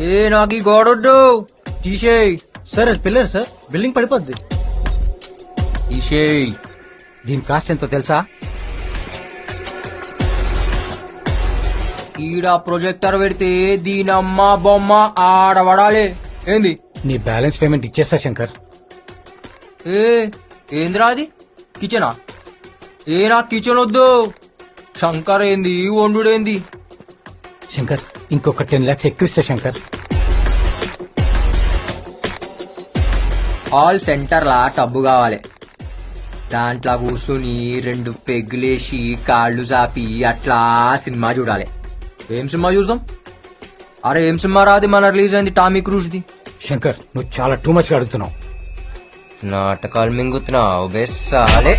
ఏ నాకు ఈ గోడొద్దు, తీసేయ్. సార్ అది పిల్లర్ సార్, బిల్డింగ్ పడిపోద్ది. తీసేయ్. దీని కాస్ట్ ఎంతో తెలుసా? ఈడ ప్రొజెక్టర్ పెడితే దీనమ్మ బొమ్మ ఆడబడాలి. ఏంది? నీ బ్యాలెన్స్ పేమెంట్ ఇచ్చేస్తా శంకర్. ఏ ఏందిరా అది? కిచెనా? ఏ నాకు కిచెన్ వద్దు. శంకర్ ఏంది, వండుడేంది? శంకర్ ఇంకొక 10 lakhs ఎక్కువ ఇస్తా శంకర్. హాల్ సెంటర్ లా టబ్బు కావాలి. దాంట్లో కూర్చుని 2 పెగ్గులేసి కాళ్ళు చాపి అట్లా సినిమా చూడాలి. ఏం సినిమా చూద్దాం? అరే ఏం సినిమా రాది మన రిలీజ్ అయింది టామీ క్రూజ్ ది. శంకర్ నువ్వు చాలా టూ మచ్ అడుగుతున్నావు. నాటకాలు మింగుతున్నావు బెస్సాలే.